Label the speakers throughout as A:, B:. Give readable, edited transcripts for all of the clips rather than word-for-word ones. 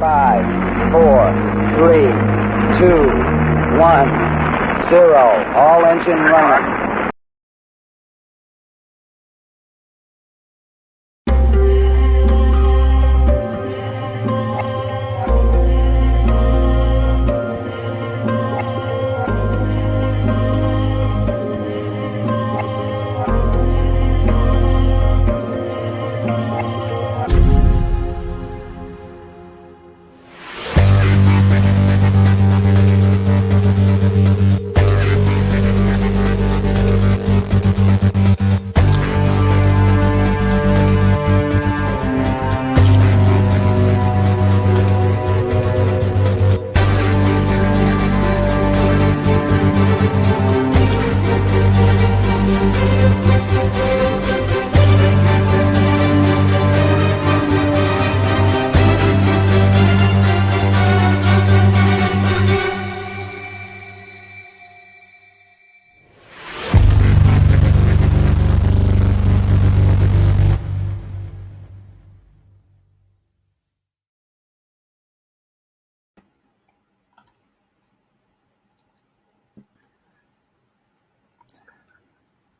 A: 5, 4, 3, 2, 1, 0. All engine running.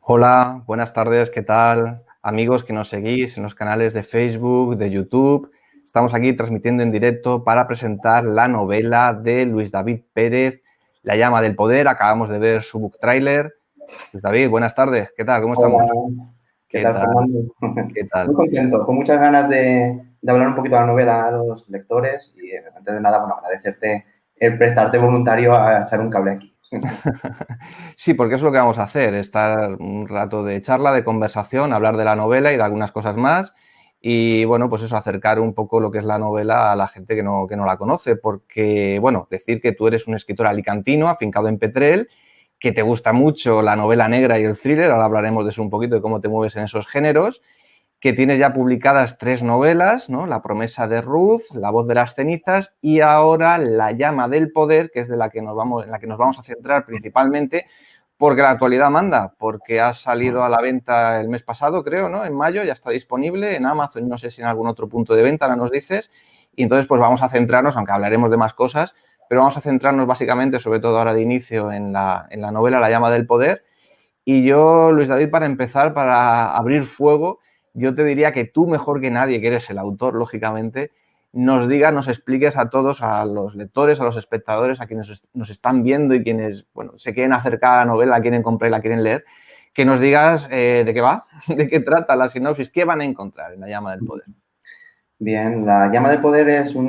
B: Hola, buenas tardes, ¿qué tal? Amigos que nos seguís en los canales de Facebook, de YouTube. Estamos aquí transmitiendo en directo para presentar la novela de Luis David Pérez, La llama del poder. Acabamos de ver su book trailer. Luis David, buenas tardes, ¿qué tal? ¿Cómo estamos?
C: Hola, ¿qué tal, Fernando?
B: ¿Qué tal?
C: Muy contento, con muchas ganas de hablar un poquito de la novela a los lectores y antes de nada, bueno, agradecerte el prestarte voluntario a echar un cable aquí.
B: Sí, porque es lo que vamos a hacer, estar un rato de charla, de conversación, hablar de la novela y de algunas cosas más y, bueno, pues eso, acercar un poco lo que es la novela a la gente que no la conoce, porque, bueno, decir que tú eres un escritor alicantino, afincado en Petrel, que te gusta mucho la novela negra y el thriller, ahora hablaremos de eso un poquito, de cómo te mueves en esos géneros, que tienes ya publicadas 3 novelas, ¿no? La promesa de Ruth, La voz de las cenizas y ahora La llama del poder, que es en la que nos vamos a centrar principalmente, porque la actualidad manda, porque ha salido a la venta el mes pasado, creo, ¿no? En mayo ya está disponible en Amazon, no sé si en algún otro punto de venta, ahora nos dices, y entonces pues vamos a centrarnos, aunque hablaremos de más cosas, pero vamos a centrarnos básicamente, sobre todo ahora de inicio, en la novela La llama del poder. Y yo, Luis David, para empezar, para abrir fuego, yo te diría que tú, mejor que nadie, que eres el autor, lógicamente, nos expliques a todos, a los lectores, a los espectadores, a quienes nos están viendo y quienes, bueno, se quieren acercar a la novela, la quieren comprar y la quieren leer, que nos digas de qué va, de qué trata la sinopsis, qué van a encontrar en La llama del poder.
C: Bien, La llama del poder es un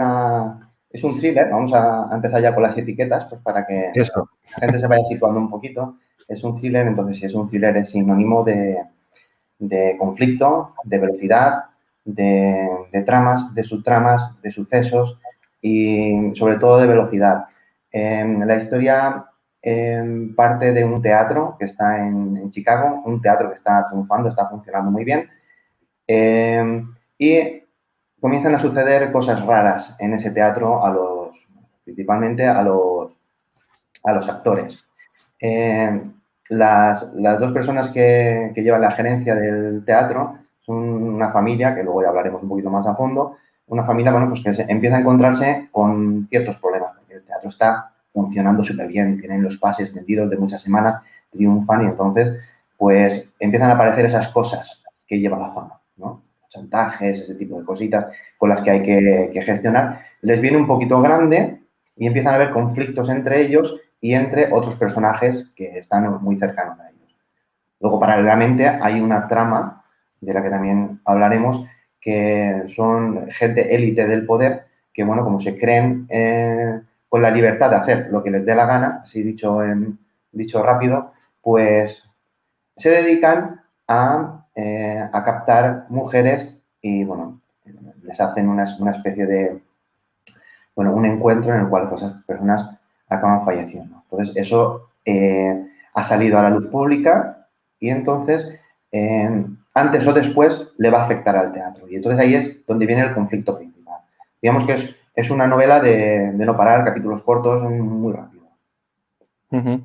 C: thriller, vamos a empezar ya con las etiquetas, pues para que
B: Eso.
C: la gente se vaya situando un poquito. Es un thriller, entonces si es un thriller es sinónimo de conflicto, de velocidad, de tramas, de subtramas, de sucesos y sobre todo de velocidad. La historia parte de un teatro que está en Chicago, un teatro que está triunfando, está funcionando muy bien y comienzan a suceder cosas raras en ese teatro principalmente a los actores. Las dos personas que llevan la gerencia del teatro son una familia, que luego ya hablaremos un poquito más a fondo, una familia, bueno, pues que empieza a encontrarse con ciertos problemas, porque el teatro está funcionando súper bien, tienen los pases vendidos de muchas semanas, triunfan y entonces, pues, empiezan a aparecer esas cosas que lleva la fama, ¿no? Chantajes, ese tipo de cositas con las que hay que gestionar. Les viene un poquito grande y empiezan a haber conflictos entre ellos y entre otros personajes que están muy cercanos a ellos. Luego, paralelamente, hay una trama, de la que también hablaremos, que son gente élite del poder, que, bueno, como se creen con la libertad de hacer lo que les dé la gana, así dicho rápido, pues se dedican a captar mujeres y, bueno, les hacen una especie de, bueno, un encuentro en el cual esas personas acaban falleciendo. Entonces, eso ha salido a la luz pública y entonces, antes o después, le va a afectar al teatro. Y entonces ahí es donde viene el conflicto principal. Digamos que es una novela de no parar, capítulos cortos, muy rápido.
B: Uh-huh.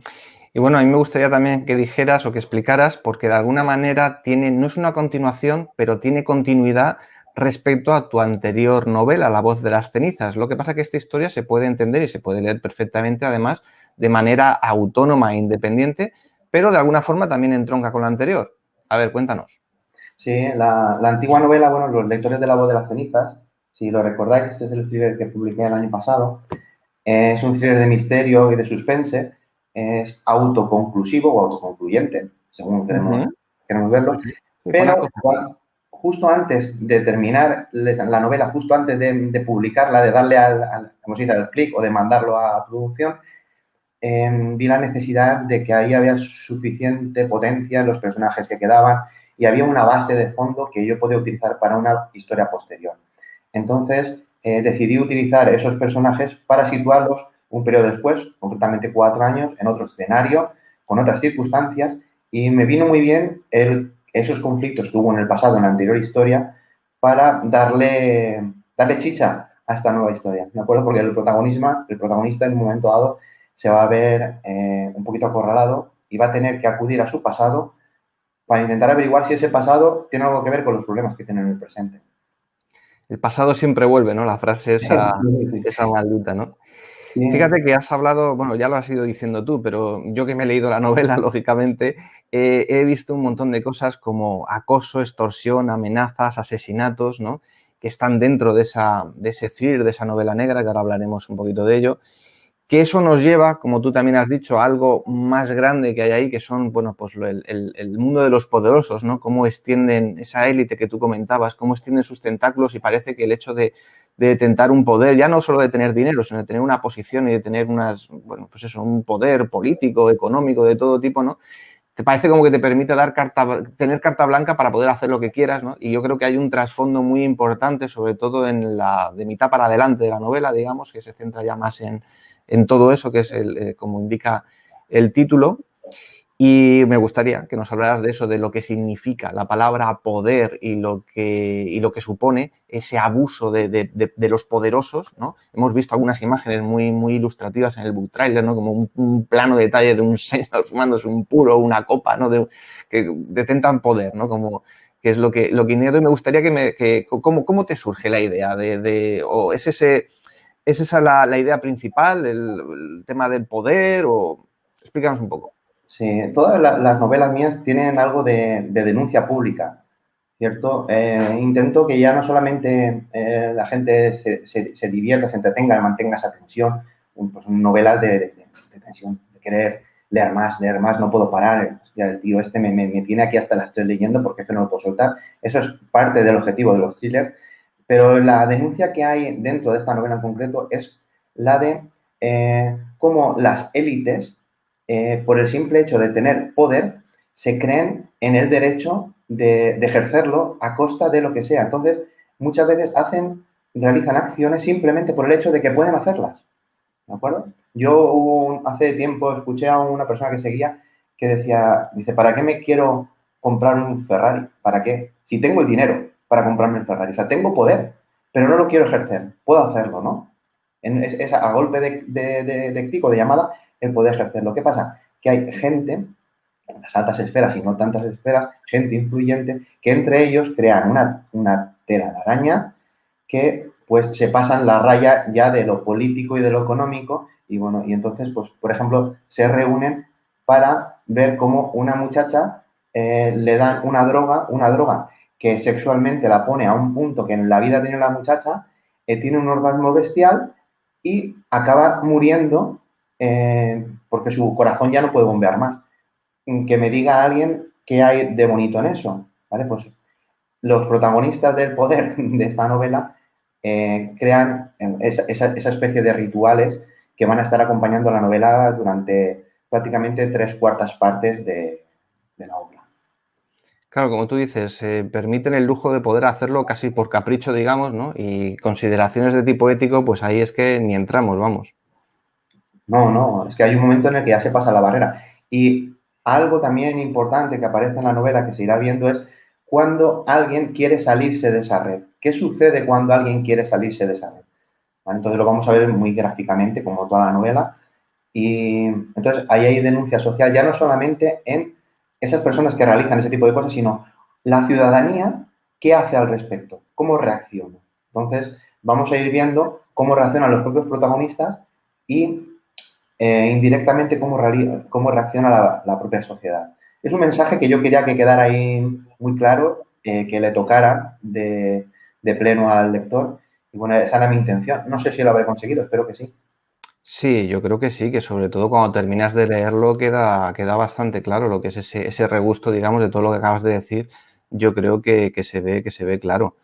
B: Y bueno, a mí me gustaría también que dijeras o que explicaras, porque de alguna manera no es una continuación, pero tiene continuidad respecto a tu anterior novela, La voz de las cenizas. Lo que pasa es que esta historia se puede entender y se puede leer perfectamente, además, de manera autónoma e independiente, pero de alguna forma también entronca con la anterior. A ver, cuéntanos.
C: Sí, la antigua novela, bueno, Los lectores de La voz de las cenizas, si lo recordáis, este es el thriller que publiqué el año pasado. Es un thriller de misterio y de suspense. Es autoconclusivo o autoconcluyente, según queremos verlo.
B: Sí, sí, buena
C: Pero
B: cosa.
C: justo antes de terminar la novela, justo antes de publicarla, de darle como se dice, al clic o de mandarlo a producción, vi la necesidad de que ahí había suficiente potencia en los personajes que quedaban y había una base de fondo que yo podía utilizar para una historia posterior. Entonces, decidí utilizar esos personajes para situarlos un periodo después, concretamente 4 años, en otro escenario, con otras circunstancias, y me vino muy bien esos conflictos que hubo en el pasado, en la anterior historia, para darle chicha a esta nueva historia. ¿De acuerdo? Porque el protagonista en un momento dado se va a ver un poquito acorralado y va a tener que acudir a su pasado para intentar averiguar si ese pasado tiene algo que ver con los problemas que tiene en el presente.
B: El pasado siempre vuelve, ¿no? La frase esa,
C: Sí, sí.
B: esa maldita, ¿no?
C: Sí,
B: Fíjate que has hablado, bueno, ya lo has ido diciendo tú, pero yo que me he leído la novela, lógicamente, he visto un montón de cosas como acoso, extorsión, amenazas, asesinatos, ¿no? Que están dentro de ese thriller, de esa novela negra, que ahora hablaremos un poquito de ello. Que eso nos lleva, como tú también has dicho, a algo más grande que hay ahí, que son, bueno, pues el mundo de los poderosos, ¿no? Cómo extienden esa élite que tú comentabas, cómo extienden sus tentáculos y parece que el hecho de detentar un poder, ya no solo de tener dinero, sino de tener una posición y de tener pues eso, un poder político, económico, de todo tipo, ¿no? Te parece como que te permite tener carta blanca para poder hacer lo que quieras, ¿no? Y yo creo que hay un trasfondo muy importante, sobre todo de mitad para adelante de la novela, digamos, que se centra ya más en todo eso, que es como indica el título. Y me gustaría que nos hablaras de eso, de lo que significa la palabra poder y lo que supone ese abuso de los poderosos, ¿no? Hemos visto algunas imágenes muy, muy ilustrativas en el book trailer, ¿no? Como un plano detalle de un señor fumándose un puro, una copa, ¿no? Que detentan poder, ¿no? Como que es lo que iniciado. Y me gustaría ¿cómo te surge la idea o es esa la idea principal, el tema del poder, o explícanos un poco.
C: sí. Todas las novelas mías tienen algo de denuncia pública, ¿cierto? Intento que ya no solamente la gente se divierta, se entretenga, mantenga esa tensión, pues novelas de tensión, de querer leer más, no puedo parar. Hostia, el tío este me tiene aquí hasta las 3 leyendo porque es que no lo puedo soltar. Eso es parte del objetivo de los thrillers, pero la denuncia que hay dentro de esta novela en concreto es la de cómo las élites, por el simple hecho de tener poder, se creen en el derecho de ejercerlo a costa de lo que sea. Entonces, muchas veces realizan acciones simplemente por el hecho de que pueden hacerlas. ¿De acuerdo? Yo hace tiempo escuché a una persona que seguía que dice, ¿para qué me quiero comprar un Ferrari? ¿Para qué? Si tengo el dinero para comprarme el Ferrari. O sea, tengo poder, pero no lo quiero ejercer. Puedo hacerlo, ¿no? Es a golpe de clic o de llamada el poder ejercerlo. ¿Qué pasa? Que hay gente, en las altas esferas y no tantas esferas, gente influyente, que entre ellos crean una tela de araña que pues se pasan la raya ya de lo político y de lo económico y bueno, y entonces pues por ejemplo se reúnen para ver cómo una muchacha le dan una droga que sexualmente la pone a un punto que en la vida tiene la muchacha, tiene un orgasmo bestial y acaba muriendo porque su corazón ya no puede bombear más. Que me diga alguien qué hay de bonito en eso, ¿vale? Pues los protagonistas del poder de esta novela crean esa especie de rituales que van a estar acompañando la novela durante prácticamente 3/4 partes de la obra.
B: Claro, como tú dices, permiten el lujo de poder hacerlo casi por capricho, digamos, ¿no? Y consideraciones de tipo ético, pues ahí es que ni entramos, vamos.
C: No, es que hay un momento en el que ya se pasa la barrera. Y algo también importante que aparece en la novela que se irá viendo es cuando alguien quiere salirse de esa red. ¿Qué sucede cuando alguien quiere salirse de esa red? ¿Vale? Entonces lo vamos a ver muy gráficamente, como toda la novela. Y entonces ahí hay denuncia social, ya no solamente en esas personas que realizan ese tipo de cosas, sino la ciudadanía ¿qué hace al respecto? ¿Cómo reacciona? Entonces, vamos a ir viendo cómo reaccionan los propios protagonistas y indirectamente cómo reacciona la propia sociedad. Es un mensaje que yo quería que quedara ahí muy claro, que le tocara de pleno al lector. Y bueno, esa era mi intención. No sé si lo habré conseguido, espero que sí.
B: Sí, yo creo que sí, que sobre todo cuando terminas de leerlo queda bastante claro lo que es ese regusto, digamos, de todo lo que acabas de decir. Yo creo que se ve claro.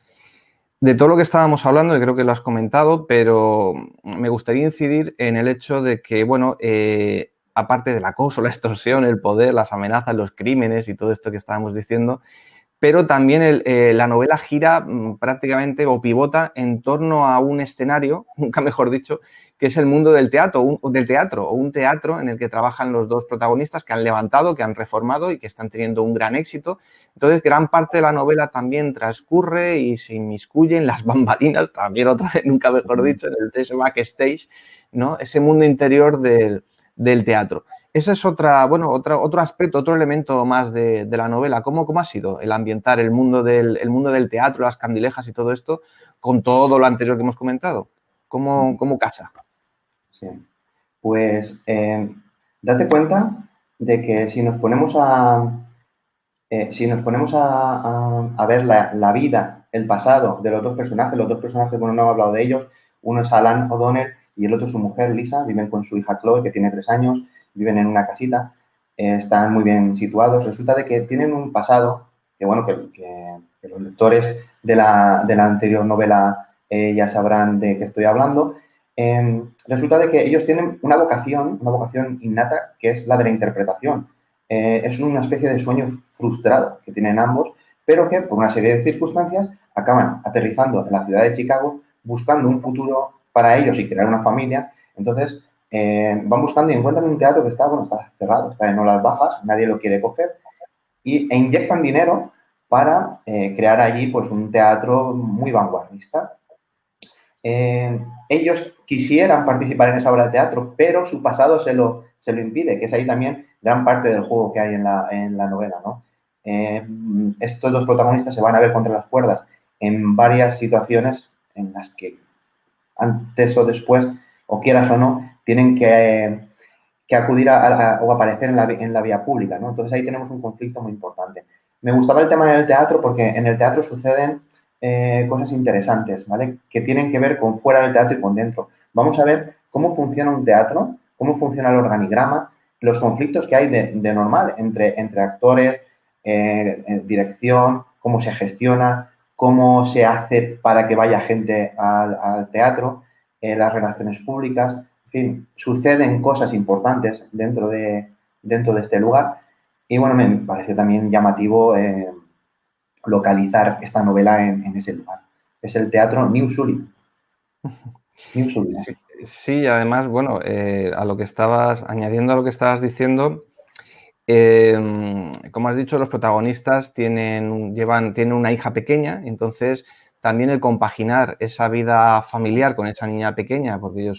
B: De todo lo que estábamos hablando, y creo que lo has comentado, pero me gustaría incidir en el hecho de que, bueno, aparte del acoso, la extorsión, el poder, las amenazas, los crímenes y todo esto que estábamos diciendo, pero también la novela gira prácticamente o pivota en torno a un escenario, nunca mejor dicho, que es el mundo del teatro, un teatro en el que trabajan los dos protagonistas que han levantado, que han reformado y que están teniendo un gran éxito. Entonces, gran parte de la novela también transcurre y se inmiscuye en las bambalinas, también otra vez, nunca mejor dicho, en el backstage, ¿no? Ese mundo interior del teatro. Ese es otro aspecto, otro elemento más de la novela. ¿Cómo ha sido el ambientar el mundo del teatro, las candilejas y todo esto, con todo lo anterior que hemos comentado? ¿Cómo casa?
C: Sí. Pues date cuenta de que si nos ponemos a ver la vida, el pasado de los dos personajes, bueno, no he hablado de ellos, uno es Alan O'Donnell y el otro es su mujer, Lisa, viven con su hija Chloe, que tiene 3 años, viven en una casita, están muy bien situados. Resulta de que tienen un pasado que, bueno, que los lectores de la anterior novela ya sabrán de qué estoy hablando. Resulta de que ellos tienen una vocación innata, que es la de la interpretación. Es una especie de sueño frustrado que tienen ambos, pero que por una serie de circunstancias acaban aterrizando en la ciudad de Chicago buscando un futuro para ellos y crear una familia. Entonces, van buscando y encuentran un teatro que está cerrado, está en horas bajas, nadie lo quiere coger, e inyectan dinero para crear allí pues un teatro muy vanguardista. Ellos quisieran participar en esa obra de teatro, pero su pasado se lo impide, que es ahí también gran parte del juego que hay en la novela, ¿no? Estos dos protagonistas se van a ver contra las cuerdas en varias situaciones en las que antes o después, o quieras o no, tienen que acudir o aparecer en la vía pública, ¿no? Entonces ahí tenemos un conflicto muy importante. Me gustaba el tema del teatro porque en el teatro suceden cosas interesantes, ¿vale? Que tienen que ver con fuera del teatro y con dentro. Vamos a ver cómo funciona un teatro, cómo funciona el organigrama, los conflictos que hay de normal entre actores, dirección, cómo se gestiona, cómo se hace para que vaya gente al teatro, las relaciones públicas, en fin, suceden cosas importantes dentro de este lugar. Y bueno, me pareció también llamativo localizar esta novela en ese lugar. Es el Teatro New Sully. New Sully.
B: Sí, sí, además, bueno, añadiendo a lo que estabas diciendo, como has dicho, los protagonistas tienen una hija pequeña, entonces también el compaginar esa vida familiar con esa niña pequeña, porque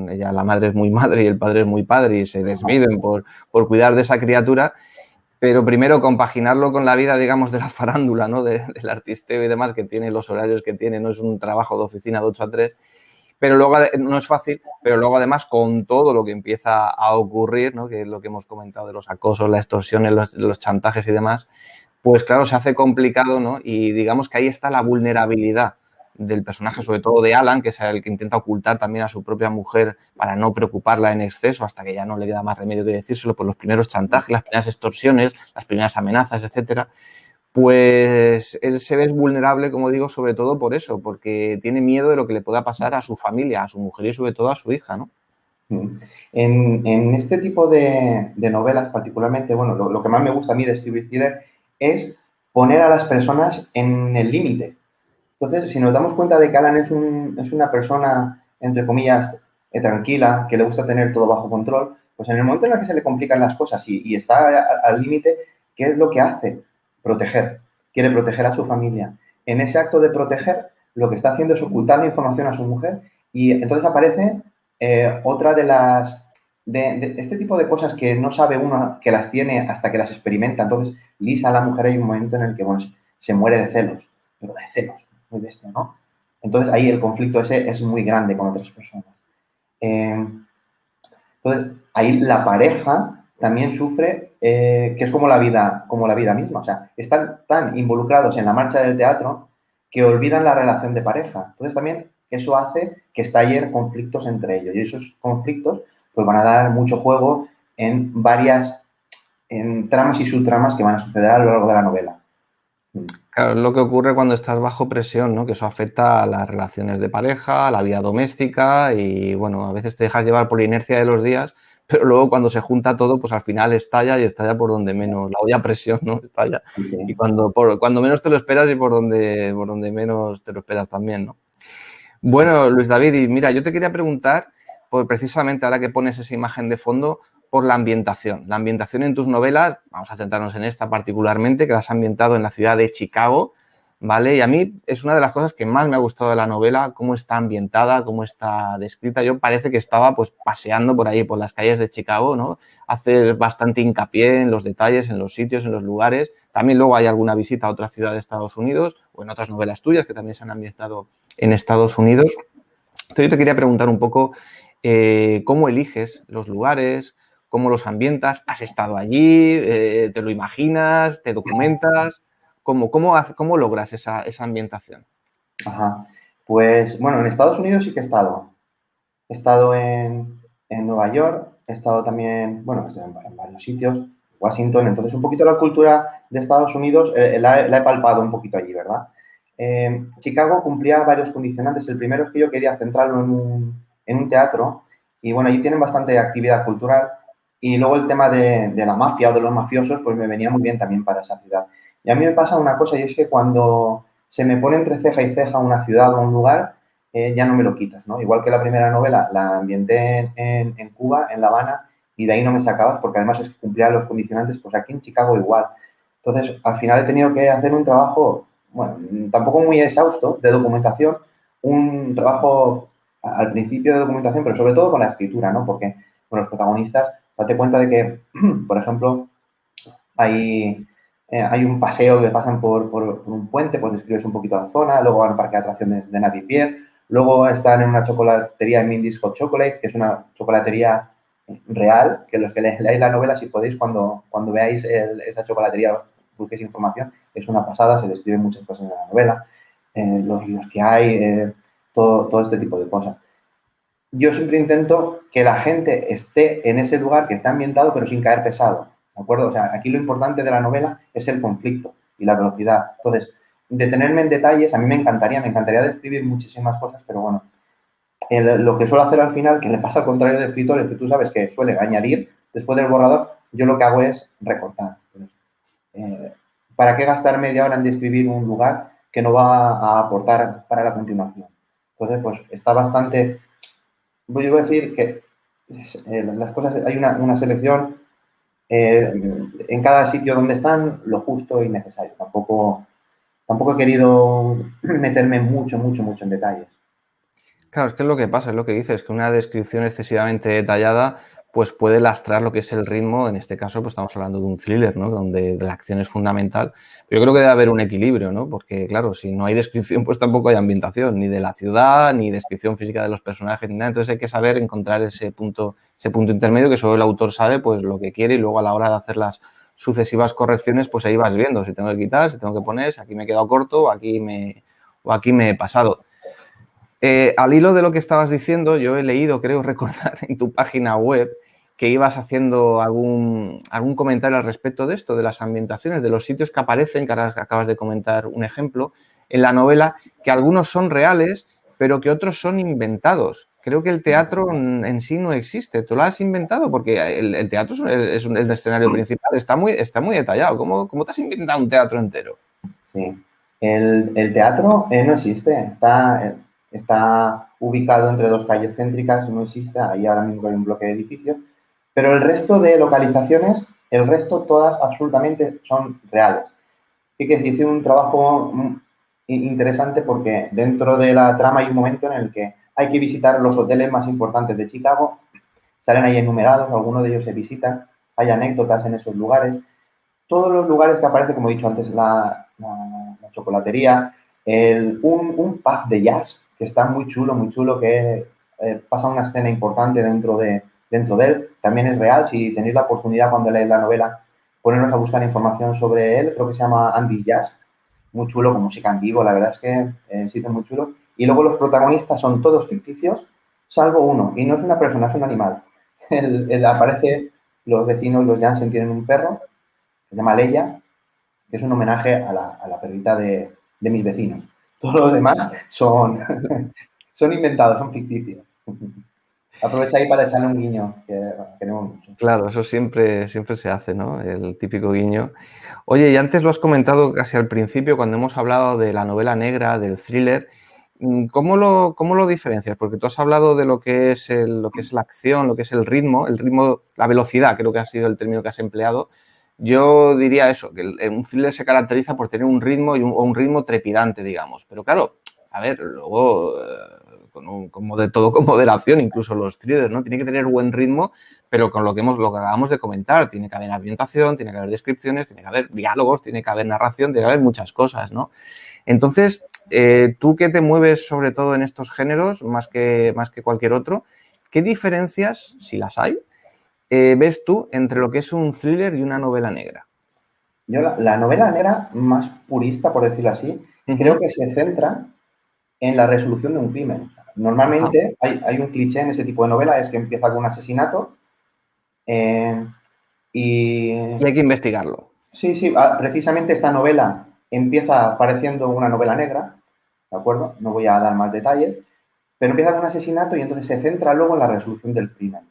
B: la madre es muy madre y el padre es muy padre y se desviven por cuidar de esa criatura, pero primero compaginarlo con la vida, digamos, de la farándula, ¿no? Del artisteo y demás, que tiene los horarios que tiene, no es un trabajo de oficina de 8 a 3, pero luego no es fácil, pero luego además con todo lo que empieza a ocurrir, ¿no? Que es lo que hemos comentado de los acosos, las extorsiones, los chantajes y demás, pues claro, se hace complicado, ¿no? Y digamos que ahí está la vulnerabilidad del personaje, sobre todo de Alan, que es el que intenta ocultar también a su propia mujer para no preocuparla en exceso, hasta que ya no le queda más remedio que decírselo, por los primeros chantajes, las primeras extorsiones, las primeras amenazas, etcétera. Pues él se ve vulnerable, como digo, sobre todo por eso, porque tiene miedo de lo que le pueda pasar a su familia, a su mujer y sobre todo a su hija, ¿no?
C: En este tipo de novelas, particularmente, bueno, lo que más me gusta a mí de escribir thriller es poner a las personas en el límite. Entonces, si nos damos cuenta de que Alan es una persona, entre comillas, tranquila, que le gusta tener todo bajo control, pues en el momento en el que se le complican las cosas y está al límite, ¿qué es lo que hace? Proteger. Quiere proteger a su familia. En ese acto de proteger, lo que está haciendo es ocultar la información a su mujer y entonces aparece otra de este tipo de cosas que no sabe uno que las tiene hasta que las experimenta. Entonces, Lisa, la mujer, hay un momento en el que, bueno, se muere de celos. pero de celos, muy bestia, ¿no? Entonces ahí el conflicto ese es muy grande con otras personas. Entonces ahí la pareja también sufre, que es como la vida misma. O sea, están tan involucrados en la marcha del teatro que olvidan la relación de pareja. Entonces también eso hace que estallen conflictos entre ellos. Y esos conflictos pues van a dar mucho juego en tramas y subtramas que van a suceder a lo largo de la novela.
B: Claro, es lo que ocurre cuando estás bajo presión, ¿no? Que eso afecta a las relaciones de pareja, a la vida doméstica y, bueno, a veces te dejas llevar por la inercia de los días, pero luego cuando se junta todo, pues al final estalla y estalla por donde menos, la olla a presión, ¿no? Estalla.
C: Sí.
B: Y cuando menos te lo esperas y por donde menos te lo esperas también, ¿no? Bueno, Luis David, y mira, yo te quería preguntar, pues precisamente ahora que pones esa imagen de fondo, por la ambientación. La ambientación en tus novelas, vamos a centrarnos en esta particularmente, que la has ambientado en la ciudad de Chicago, ¿vale? Y a mí es una de las cosas que más me ha gustado de la novela, cómo está ambientada, cómo está descrita. Yo parece que estaba pues paseando por ahí, por las calles de Chicago, ¿no? Hace bastante hincapié en los detalles, en los sitios, en los lugares. También luego hay alguna visita a otra ciudad de Estados Unidos o en otras novelas tuyas que también se han ambientado en Estados Unidos. Entonces yo te quería preguntar un poco cómo eliges los lugares, cómo los ambientas, has estado allí, te lo imaginas, te documentas, ¿cómo logras esa ambientación?
C: Ajá. Pues bueno, en Estados Unidos sí que he estado. He estado en Nueva York, he estado también, bueno, pues en varios sitios, Washington, entonces un poquito la cultura de Estados Unidos la he palpado un poquito allí, ¿verdad? Chicago cumplía varios condicionantes. El primero es que yo quería centrarlo en un teatro y bueno, allí tienen bastante actividad cultural y luego el tema de la mafia o de los mafiosos pues me venía muy bien también para esa ciudad. Y a mí me pasa una cosa y es que cuando se me pone entre ceja y ceja una ciudad o un lugar, ya no me lo quitas, ¿no? Igual que la primera novela la ambienté en Cuba, en La Habana, y de ahí no me sacabas porque además es que cumplía los condicionantes, pues aquí en Chicago igual. Entonces, al final he tenido que hacer un trabajo, bueno, tampoco muy exhausto, de documentación, un trabajo al principio de documentación, pero sobre todo con la escritura, ¿no? Porque con los protagonistas, date cuenta de que, por ejemplo, hay un paseo que pasan por un puente, pues describes un poquito la zona, luego van al parque de atracciones de Navier, luego están en una chocolatería en Mindy's Hot Chocolate, que es una chocolatería real, que los que leáis la novela, si podéis, cuando veáis esa chocolatería, busquéis información, es una pasada, se describen muchas cosas en la novela, los que hay, todo este tipo de cosas. Yo siempre intento que la gente esté en ese lugar, que está ambientado, pero sin caer pesado, ¿de acuerdo? O sea, aquí lo importante de la novela es el conflicto y la velocidad. Entonces, detenerme en detalles, a mí me encantaría describir muchísimas cosas, pero bueno, lo que suelo hacer al final, que le pasa al contrario de escritores, que tú sabes que suele añadir después del borrador, yo lo que hago es recortar. Entonces, ¿para qué gastar media hora en describir un lugar que no va a aportar para la continuación? Entonces, pues está bastante... Voy a decir que las cosas, hay una selección en cada sitio donde están, lo justo y necesario. Tampoco he querido meterme mucho en detalles.
B: Claro, es que es lo que pasa, es lo que dices, que una descripción excesivamente detallada pues puede lastrar lo que es el ritmo, en este caso pues estamos hablando de un thriller, ¿no? Donde la acción es fundamental. Pero yo creo que debe haber un equilibrio, ¿no? Porque claro, si no hay descripción pues tampoco hay ambientación, ni de la ciudad, ni descripción física de los personajes, ni nada. Entonces hay que saber encontrar ese punto intermedio que solo el autor sabe pues lo que quiere y luego a la hora de hacer las sucesivas correcciones pues ahí vas viendo si tengo que quitar, si tengo que poner, si aquí me he quedado corto o aquí me he pasado. Al hilo de lo que estabas diciendo, yo he leído, creo recordar, en tu página web que ibas haciendo algún comentario al respecto de esto, de las ambientaciones, de los sitios que aparecen, que ahora acabas de comentar un ejemplo, en la novela, que algunos son reales, pero que otros son inventados. Creo que el teatro en sí no existe. ¿Tú lo has inventado? Porque el teatro es el escenario principal, está muy detallado. ¿Cómo te has inventado un teatro entero?
C: Sí. El teatro no existe. Está ubicado entre dos calles céntricas, no existe. Ahí ahora mismo hay un bloque de edificios. Pero el resto de localizaciones, todas absolutamente son reales. Sí que hice un trabajo interesante porque dentro de la trama hay un momento en el que hay que visitar los hoteles más importantes de Chicago. Salen ahí enumerados, algunos de ellos se visitan. Hay anécdotas en esos lugares. Todos los lugares que aparecen, como he dicho antes, la chocolatería, un pub de jazz que está muy chulo, que pasa una escena importante dentro de él. También es real, si tenéis la oportunidad cuando leéis la novela, ponernos a buscar información sobre él, creo que se llama Andy's Jazz, muy chulo, con música en vivo, la verdad es que sí es muy chulo. Y luego los protagonistas son todos ficticios, salvo uno, y no es una persona, es un animal. Aparece, los vecinos, los Jansen, tienen un perro, se llama Leia, que es un homenaje a la perrita de mis vecinos. Todos los demás son, son inventados, son ficticios. Aprovecha ahí para echarle un guiño, que queremos mucho.
B: Claro, eso siempre se hace, ¿no? El típico guiño. Oye, y antes lo has comentado casi al principio, cuando hemos hablado de la novela negra, del thriller. ¿Cómo lo diferencias? Porque tú has hablado de lo que es la acción, lo que es el ritmo, la velocidad, creo que ha sido el término que has empleado. Yo diría eso, que un thriller se caracteriza por tener un ritmo o un ritmo trepidante, digamos. Pero claro, a ver, luego, como de todo con moderación, incluso los thrillers, ¿no? Tiene que tener buen ritmo, pero con lo que acabamos de comentar, tiene que haber ambientación, tiene que haber descripciones, tiene que haber diálogos, tiene que haber narración, tiene que haber muchas cosas, ¿no? Entonces, tú que te mueves sobre todo en estos géneros, más que cualquier otro, ¿qué diferencias, si las hay, ves tú entre lo que es un thriller y una novela negra?
C: Yo la novela negra más purista, por decirlo así, creo que se centra en la resolución de un crimen. Normalmente hay un cliché en ese tipo de novela, es que empieza con un asesinato y
B: hay que investigarlo.
C: Sí, precisamente esta novela empieza pareciendo una novela negra, ¿de acuerdo? No voy a dar más detalles, pero empieza con un asesinato y entonces se centra luego en la resolución del crimen.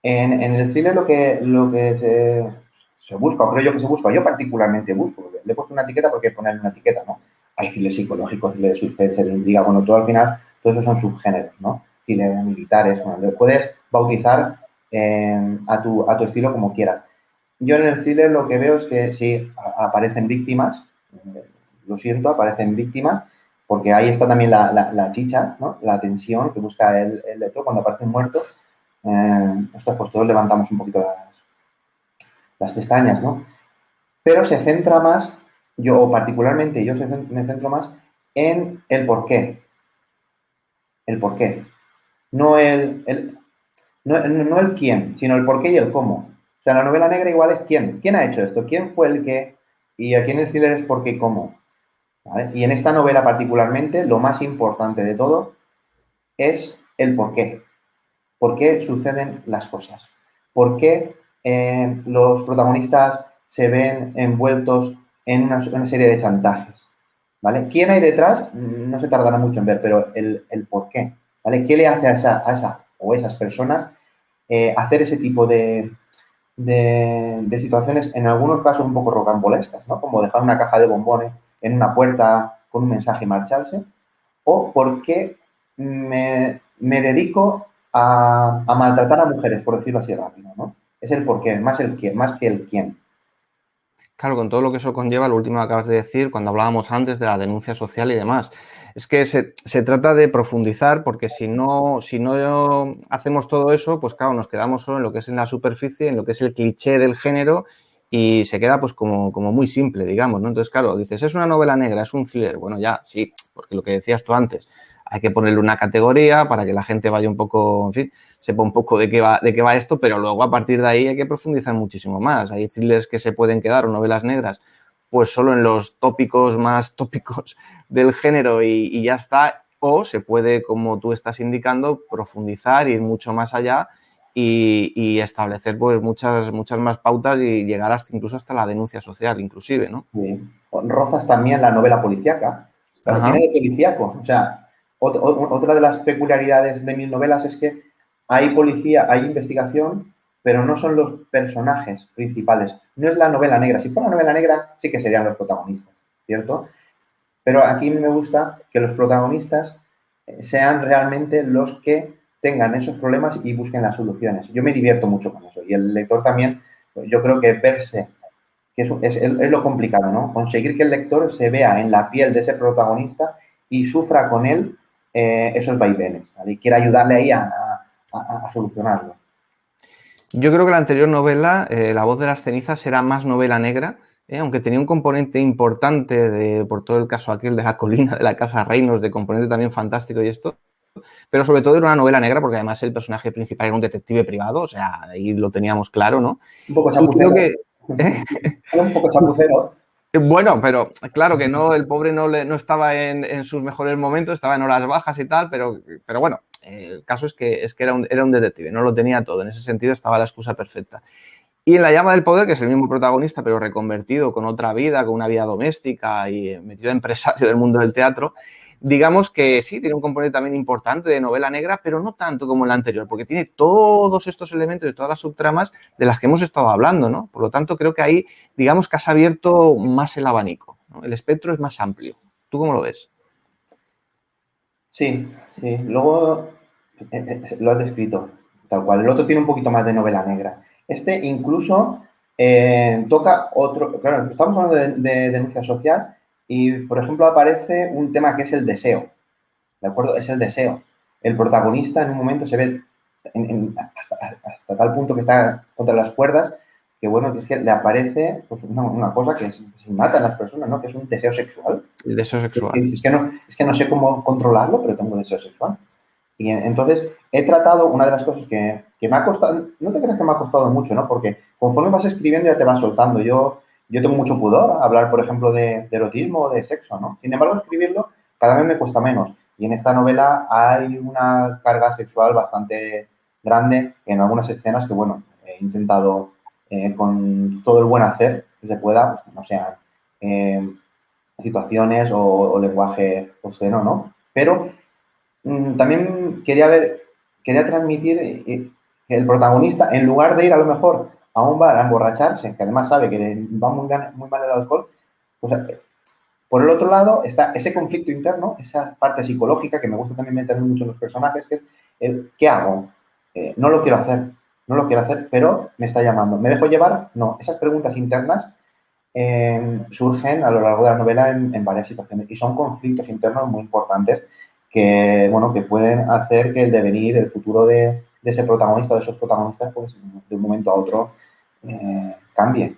C: En el thriller lo que se busca, o creo yo que se busca, yo particularmente busco, porque le he puesto una etiqueta porque hay que ponerle una etiqueta, ¿no? Hay thrillers psicológicos, thrillers de suspense, de intriga, bueno, todo al final, todos esos son subgéneros, ¿no? Thrillers militares, bueno, le puedes bautizar a tu estilo como quieras. Yo en el thriller lo que veo es que sí, aparecen víctimas, lo siento, aparecen víctimas, porque ahí está también la chicha, ¿no? La tensión que busca el lector cuando aparece un muerto. Pues todos levantamos un poquito las pestañas, ¿no? Pero se centra más, particularmente me centro más en el porqué. El porqué. No el quién, sino el porqué y el cómo. O sea, la novela negra igual es quién. ¿Quién ha hecho esto? ¿Quién fue el que? Y aquí en el thriller es por qué y cómo. ¿Vale? Y en esta novela particularmente, lo más importante de todo es el por qué. ¿Por qué suceden las cosas? ¿Por qué los protagonistas se ven envueltos en una serie de chantajes? ¿Vale? ¿Quién hay detrás? No se tardará mucho en ver, pero el por qué. ¿Vale? ¿Qué le hace a esa o esas personas hacer ese tipo de situaciones, en algunos casos un poco rocambolescas, ¿no? Como dejar una caja de bombones en una puerta con un mensaje y marcharse? ¿O por qué me dedico a maltratar a mujeres, por decirlo así rápido, ¿no? Es el por qué, más que el quién.
B: Claro, con todo lo que eso conlleva, lo último que acabas de decir, cuando hablábamos antes de la denuncia social y demás, es que se trata de profundizar, porque si no hacemos todo eso, pues claro, nos quedamos solo en lo que es en la superficie, en lo que es el cliché del género, y se queda pues como muy simple, digamos, ¿no? Entonces, claro, dices, es una novela negra, es un thriller. Bueno, ya, sí, porque lo que decías tú antes, hay que ponerle una categoría para que la gente vaya un poco, en fin, sepa un poco de qué va esto, pero luego a partir de ahí hay que profundizar muchísimo más. Hay thrillers que se pueden quedar, o novelas negras, pues solo en los tópicos más tópicos del género y ya está. O se puede, como tú estás indicando, profundizar, ir mucho más allá y establecer pues muchas más pautas y llegar incluso hasta la denuncia social, inclusive, ¿no?
C: Sí. Rozas también la novela policíaca, pero tiene de policíaco. O sea, otra de las peculiaridades de mis novelas es que hay policía, hay investigación, pero no son los personajes principales. No es la novela negra. Si fuera novela negra, sí que serían los protagonistas, ¿cierto? Pero aquí me gusta que los protagonistas sean realmente los que tengan esos problemas y busquen las soluciones. Yo me divierto mucho con eso. Y el lector también, yo creo que verse, que es lo complicado, ¿no? Conseguir que el lector se vea en la piel de ese protagonista y sufra con él esos vaivenes, ¿vale? Y quiera ayudarle ahí a solucionarlo.
B: Yo creo que la anterior novela, La voz de las cenizas, era más novela negra, aunque tenía un componente importante por todo el caso aquel de la colina de la Casa Reinos, de componente también fantástico y esto, pero sobre todo era una novela negra porque además el personaje principal era un detective privado, o sea, ahí lo teníamos claro, ¿no?
C: Un poco
B: Y creo
C: chapucero.
B: que...
C: Era un poco chapucero.
B: Bueno, pero claro que no, el pobre no estaba en sus mejores momentos, estaba en horas bajas y tal, pero bueno, el caso es que era un detective, no lo tenía todo, en ese sentido estaba la excusa perfecta. Y en La llama del poder, que es el mismo protagonista, pero reconvertido con otra vida, con una vida doméstica y metido de empresario del mundo del teatro, digamos que sí, tiene un componente también importante de novela negra, pero no tanto como el anterior, porque tiene todos estos elementos y todas las subtramas de las que hemos estado hablando, ¿no? Por lo tanto, creo que ahí, digamos que has abierto más el abanico, ¿no? El espectro es más amplio. ¿Tú cómo lo ves?
C: Sí, sí. Luego lo has descrito, tal cual. El otro tiene un poquito más de novela negra. Este incluso toca otro. Claro, estamos hablando de denuncia social y, por ejemplo, aparece un tema que es el deseo. ¿De acuerdo? Es el deseo. El protagonista en un momento se ve hasta tal punto que está contra las cuerdas que, bueno, que es que le aparece pues, una cosa que se mata en las personas, ¿no? Que es un deseo sexual.
B: El deseo sexual.
C: Es que no sé cómo controlarlo, pero tengo deseo sexual. Y entonces he tratado, una de las cosas que me ha costado, no te creas que me ha costado mucho, ¿no? Porque conforme vas escribiendo ya te vas soltando. Yo tengo mucho pudor a hablar, por ejemplo, de erotismo o de sexo, ¿no? Sin embargo, escribirlo cada vez me cuesta menos. Y en esta novela hay una carga sexual bastante grande en algunas escenas que, bueno, he intentado con todo el buen hacer que se pueda, pues, no sean situaciones o lenguaje obsceno, ¿no? Pero también quería transmitir que el protagonista, en lugar de ir a lo mejor a un bar a emborracharse, que además sabe que va muy mal el alcohol, pues por el otro lado está ese conflicto interno, esa parte psicológica que me gusta también meter mucho en los personajes, que es ¿qué hago? No lo quiero hacer, no lo quiero hacer, pero me está llamando. ¿Me dejo llevar? No. Esas preguntas internas surgen a lo largo de la novela en varias situaciones y son conflictos internos muy importantes que, bueno, que pueden hacer que el devenir, el futuro de ese protagonista o de esos protagonistas, pues de un momento a otro cambie,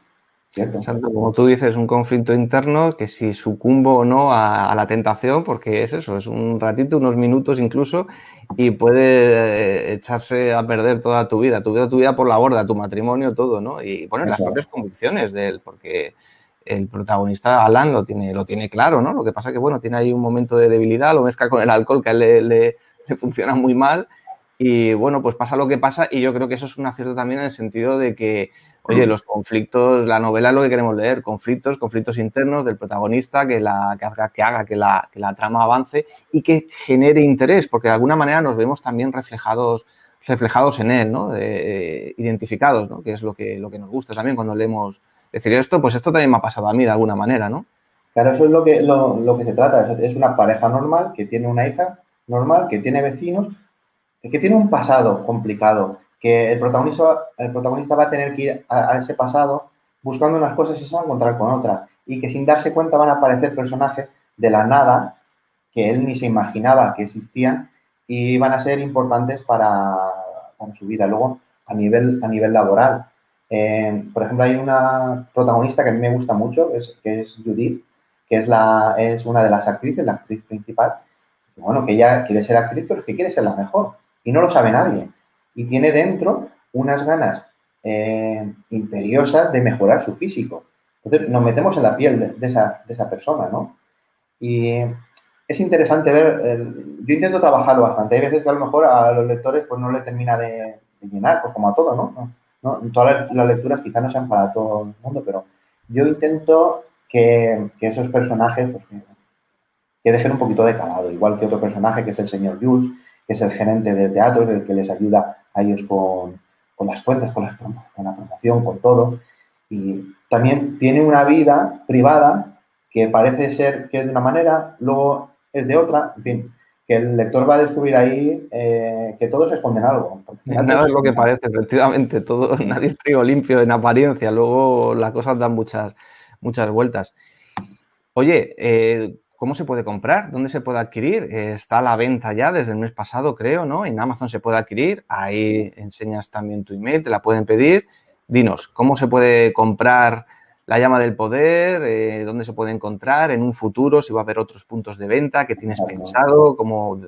C: ¿cierto?
B: Exacto, como tú dices, un conflicto interno que si sucumbo o no a la tentación, porque es eso, es un ratito, unos minutos incluso, y puede echarse a perder toda tu vida por la borda, tu matrimonio, todo, ¿no? Y poner las propias convicciones de él, porque el protagonista, Alan, lo tiene claro, ¿no? Lo que pasa que, bueno, tiene ahí un momento de debilidad, lo mezcla con el alcohol, que a él le funciona muy mal, y bueno, pues pasa lo que pasa, y yo creo que eso es un acierto también en el sentido de que, oye, los conflictos, la novela es lo que queremos leer, conflictos internos del protagonista que haga que la trama avance y que genere interés, porque de alguna manera nos vemos también reflejados en él, ¿no? Identificados, ¿no? Que es lo que nos gusta también cuando leemos decir esto, pues esto también me ha pasado a mí de alguna manera, ¿no?
C: Claro, eso es lo que se trata. Es una pareja normal que tiene una hija normal, que tiene vecinos, que tiene un pasado complicado, que el protagonista va a tener que ir a ese pasado buscando unas cosas y se va a encontrar con otras. Y que sin darse cuenta van a aparecer personajes de la nada que él ni se imaginaba que existían y van a ser importantes para su vida. Luego, a nivel laboral. Por ejemplo, hay una protagonista que a mí me gusta mucho, que es Judith, que es una de las actrices, la actriz principal. Bueno, que ella quiere ser actriz, pero es que quiere ser la mejor. Y no lo sabe nadie. Y tiene dentro unas ganas imperiosas de mejorar su físico. Entonces nos metemos en la piel de esa persona, ¿no? Y es interesante ver, yo intento trabajarlo bastante. Hay veces que a lo mejor a los lectores pues no le termina de llenar, pues como a todo, ¿no? Todas las lecturas quizás no sean para todo el mundo, pero yo intento que esos personajes pues, que dejen un poquito de calado, igual que otro personaje que es el señor Jules, que es el gerente de teatro, el que les ayuda a ellos con las cuentas, con la promoción, con todo. Y también tiene una vida privada que parece ser que es de una manera, luego es de otra, en fin, que el lector va a descubrir ahí que todos esconden algo.
B: Nada es lo que parece, efectivamente, todo, nadie es trigo limpio en apariencia, luego las cosas dan muchas vueltas. Oye, ¿cómo se puede comprar? ¿Dónde se puede adquirir? Está a la venta ya desde el mes pasado, creo, ¿no? En Amazon se puede adquirir, ahí enseñas también tu email, te la pueden pedir. Dinos, ¿cómo se puede comprar La llama del poder, dónde se puede encontrar en un futuro, si va a haber otros puntos de venta, qué tienes
C: Exacto.
B: pensado, como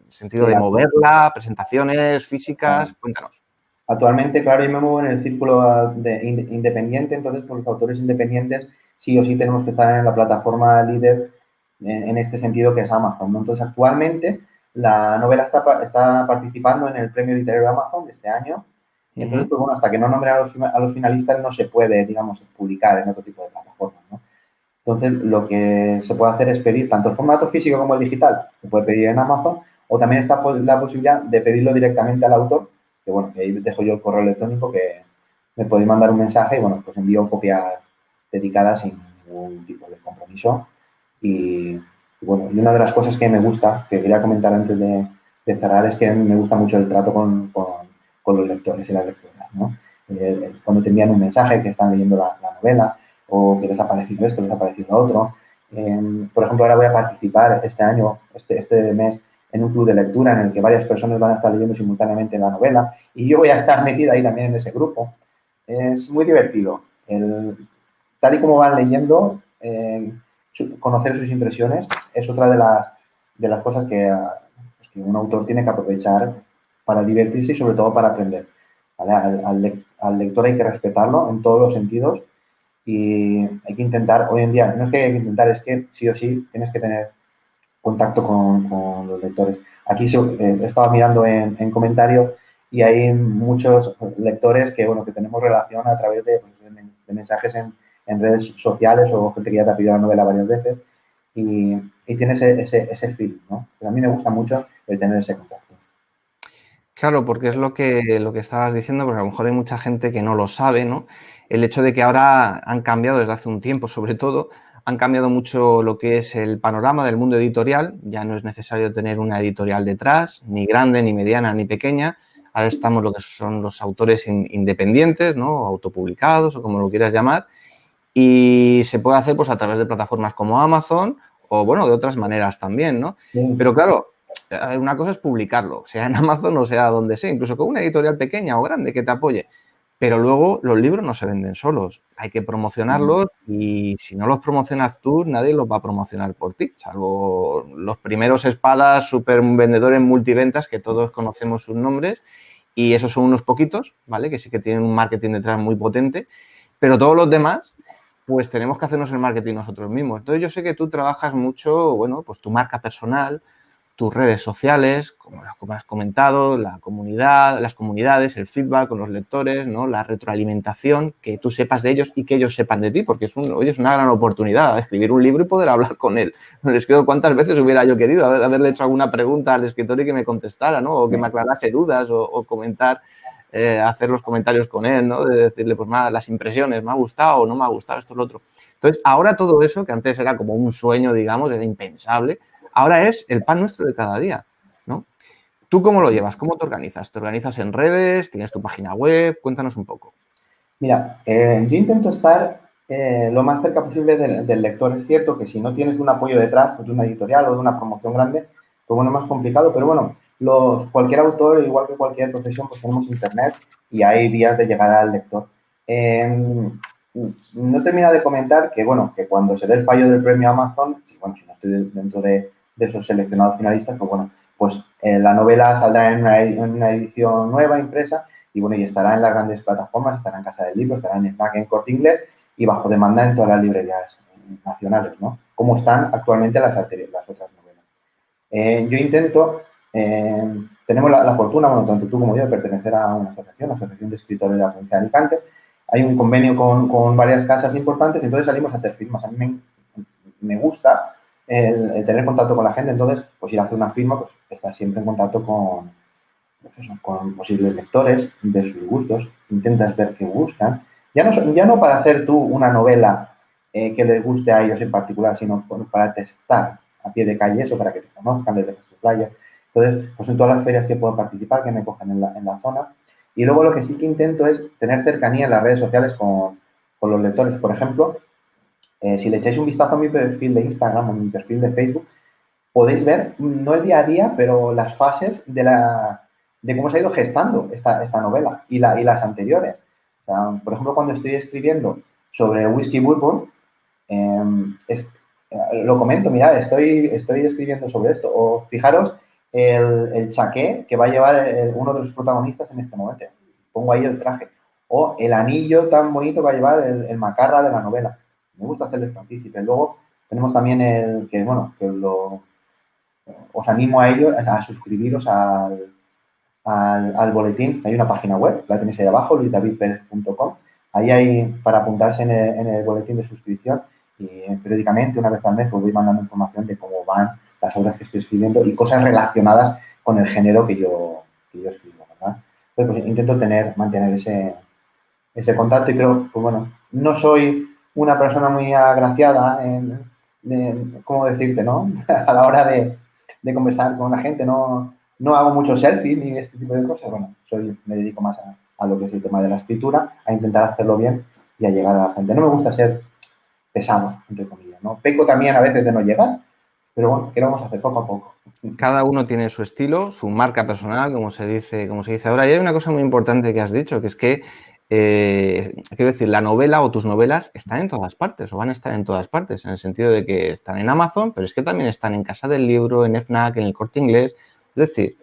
B: sentido de moverla, presentaciones físicas, cuéntanos.
C: Actualmente, claro, yo me muevo en el círculo independiente, entonces pues, los autores independientes sí o sí tenemos que estar en la plataforma líder en este sentido que es Amazon, ¿no? Entonces, actualmente la novela está participando en el premio literario de Amazon de este año. Entonces, pues bueno, hasta que no nombren a los finalistas no se puede, digamos, publicar en otro tipo de plataformas, ¿no? Entonces, lo que se puede hacer es pedir tanto el formato físico como el digital, se puede pedir en Amazon, o también está la posibilidad de pedirlo directamente al autor, que bueno, que ahí dejo yo el correo electrónico que me podéis mandar un mensaje y bueno, pues envío copias dedicadas sin ningún tipo de compromiso. Y bueno, y una de las cosas que me gusta, que quería comentar antes de cerrar, es que me gusta mucho el trato con los lectores y las lectoras, ¿no? Cuando te envían un mensaje que están leyendo la novela, o que les ha parecido esto, les ha parecido lo otro. Por ejemplo, ahora voy a participar este año, este mes, en un club de lectura en el que varias personas van a estar leyendo simultáneamente la novela y yo voy a estar metida ahí también en ese grupo. Es muy divertido. Tal y como van leyendo, conocer sus impresiones es otra de las cosas pues, que un autor tiene que aprovechar para divertirse y sobre todo para aprender. ¿Vale? Al lector hay que respetarlo en todos los sentidos y hay que intentar, hoy en día, no es que hay que intentar, es que sí o sí tienes que tener contacto con los lectores. Aquí he estado mirando en comentarios y hay muchos lectores que, bueno, que tenemos relación a través de mensajes en redes sociales o gente que ya te ha pedido la novela varias veces y tiene ese feeling, ¿no? Pero a mí me gusta mucho el tener ese contacto.
B: Claro, porque es lo que estabas diciendo, porque a lo mejor hay mucha gente que no lo sabe, ¿no? El hecho de que ahora han cambiado desde hace un tiempo, sobre todo, han cambiado mucho lo que es el panorama del mundo editorial. Ya no es necesario tener una editorial detrás, ni grande, ni mediana, ni pequeña. Ahora estamos lo que son los autores independientes, ¿no? Autopublicados o como lo quieras llamar. Y se puede hacer pues a través de plataformas como Amazon o, bueno, de otras maneras también, ¿no?
C: Sí.
B: Pero claro, una cosa es publicarlo, sea en Amazon o sea donde sea, incluso con una editorial pequeña o grande que te apoye. Pero luego los libros no se venden solos, hay que promocionarlos y si no los promocionas tú, nadie los va a promocionar por ti, salvo los primeros espadas super vendedores multiventas que todos conocemos sus nombres y esos son unos poquitos, ¿vale? Que sí que tienen un marketing detrás muy potente, pero todos los demás pues tenemos que hacernos el marketing nosotros mismos. Entonces yo sé que tú trabajas mucho, bueno, pues tu marca personal, tus redes sociales, como has comentado, la comunidad, las comunidades, el feedback con los lectores, ¿no? La retroalimentación, que tú sepas de ellos y que ellos sepan de ti, porque es una gran oportunidad escribir un libro y poder hablar con él. Les creo cuántas veces hubiera yo querido haberle hecho alguna pregunta al escritor y que me contestara, ¿no? O que me aclarase dudas o comentar. Hacer los comentarios con él, ¿no? De decirle, pues nada, las impresiones, me ha gustado o no me ha gustado, esto o lo otro. Entonces, ahora todo eso, que antes era como un sueño, digamos, era impensable, ahora es el pan nuestro de cada día, ¿no? ¿Tú cómo lo llevas? ¿Cómo te organizas? ¿Te organizas en redes? ¿Tienes tu página web? Cuéntanos un poco.
C: Mira, yo intento estar lo más cerca posible del lector. Es cierto que si no tienes un apoyo detrás, pues de una editorial o de una promoción grande, pues bueno, es más complicado, pero bueno, cualquier autor, igual que cualquier profesión, pues tenemos internet y hay vías de llegar al lector. No termina de comentar que, bueno, que cuando se dé el fallo del premio Amazon, si no estoy dentro de esos seleccionados finalistas, pues bueno, pues la novela saldrá en una edición nueva, impresa, y bueno, y estará en las grandes plataformas, estará en Casa del Libro, estará en Snack, en Corte Inglés y bajo demanda en todas las librerías nacionales, ¿no? Como están actualmente las otras novelas. Yo intento, tenemos la fortuna, bueno, tanto tú como yo, de pertenecer a una asociación, la Asociación de Escritores de la Provincia de Alicante. Hay un convenio con varias casas importantes, entonces salimos a hacer firmas. A mí me gusta el tener contacto con la gente, entonces, pues ir a hacer una firma, pues estar siempre en contacto con posibles lectores, de sus gustos, intentas ver qué buscan. Ya no para hacer tú una novela que les guste a ellos en particular, sino para testar a pie de calle eso, para que te conozcan desde su playa. Entonces, pues en todas las ferias que puedo participar, que me cogen en la zona. Y luego lo que sí que intento es tener cercanía en las redes sociales con los lectores. Por ejemplo, si le echáis un vistazo a mi perfil de Instagram o mi perfil de Facebook, podéis ver, no el día a día, pero las fases de cómo se ha ido gestando esta novela y las anteriores. O sea, por ejemplo, cuando estoy escribiendo sobre whisky bourbon, lo comento, mirad, estoy escribiendo sobre esto. O fijaros el chaqué que va a llevar uno de los protagonistas en este momento. Pongo ahí el traje. O el anillo tan bonito que va a llevar el macarra de la novela. Me gusta hacerles partícipes. Luego tenemos también os animo a ello, a suscribiros al boletín. Hay una página web, la tenéis ahí abajo, luisdavidperez.com. Ahí hay para apuntarse en el boletín de suscripción y periódicamente, una vez al mes, os voy mandando información de cómo van las obras que estoy escribiendo y cosas relacionadas con el género que yo escribo, ¿verdad? Entonces, pues, intento mantener ese contacto y creo, pues bueno, no soy una persona muy agraciada ¿cómo decirte, no? A la hora de conversar con la gente, no hago muchos selfies ni este tipo de cosas. Bueno, me dedico más a lo que es el tema de la escritura, a intentar hacerlo bien y a llegar a la gente. No me gusta ser pesado, entre comillas, ¿no? Peco también a veces de no llegar, pero bueno, ¿qué vamos a hacer poco a poco?
B: Cada uno tiene su estilo, su marca personal, como se dice ahora. Y hay una cosa muy importante que has dicho, que es que, quiero decir, la novela o tus novelas están en todas partes o van a estar en todas partes, en el sentido de que están en Amazon, pero es que también están en Casa del Libro, en FNAC, en El Corte Inglés. Es decir,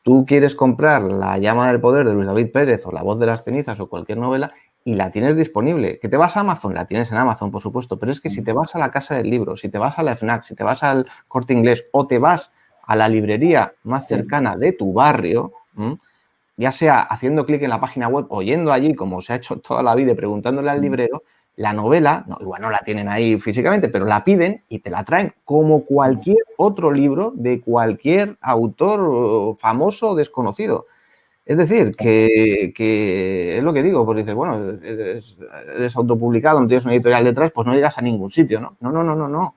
B: tú quieres comprar La llama del poder de Luis David Pérez o La voz de las cenizas o cualquier novela y la tienes disponible. ¿Que te vas a Amazon? La tienes en Amazon, por supuesto, pero es que si te vas a la Casa del Libro, si te vas a la FNAC, si te vas al Corte Inglés o te vas a la librería más cercana de tu barrio, ya sea haciendo clic en la página web o yendo allí, como se ha hecho toda la vida, y preguntándole al librero, la novela, igual no la tienen ahí físicamente, pero la piden y te la traen como cualquier otro libro de cualquier autor famoso o desconocido. Es decir, que es lo que digo, pues dices, bueno, eres autopublicado, no tienes una editorial detrás, pues no llegas a ningún sitio, ¿no? No.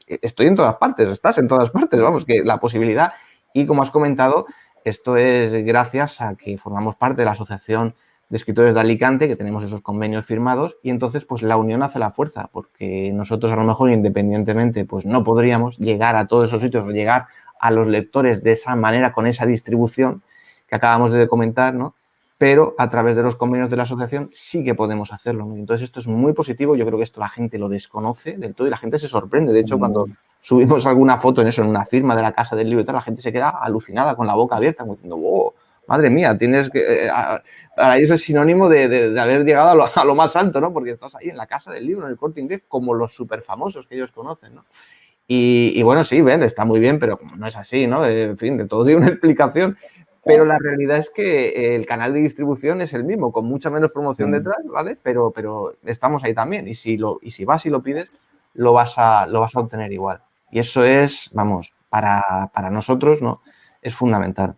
B: Estoy en todas partes, estás en todas partes, vamos, que la posibilidad. Y como has comentado, esto es gracias a que formamos parte de la Asociación de Escritores de Alicante, que tenemos esos convenios firmados, y entonces pues la unión hace la fuerza, porque nosotros a lo mejor independientemente pues no podríamos llegar a todos esos sitios o llegar a los lectores de esa manera, con esa distribución que acabamos de comentar, ¿no? Pero a través de los convenios de la asociación sí que podemos hacerlo, ¿no? Entonces esto es muy positivo, yo creo que esto la gente lo desconoce del todo y la gente se sorprende. De hecho, cuando subimos alguna foto en una firma de la Casa del Libro y tal, la gente se queda alucinada con la boca abierta, como diciendo, wow, madre mía, tienes que... para ellos es sinónimo de haber llegado a lo más alto, ¿no? Porque estás ahí en la Casa del Libro, en el Corte Inglés, como los súper famosos que ellos conocen, ¿no? Y bueno, sí, ven, está muy bien, pero no es así, ¿no? En fin, de todo tiene una explicación. Pero la realidad es que el canal de distribución es el mismo, con mucha menos promoción detrás, ¿vale? Pero estamos ahí también. Y si vas y lo pides, lo vas a obtener igual. Y eso es, vamos, para nosotros, ¿no? Es fundamental.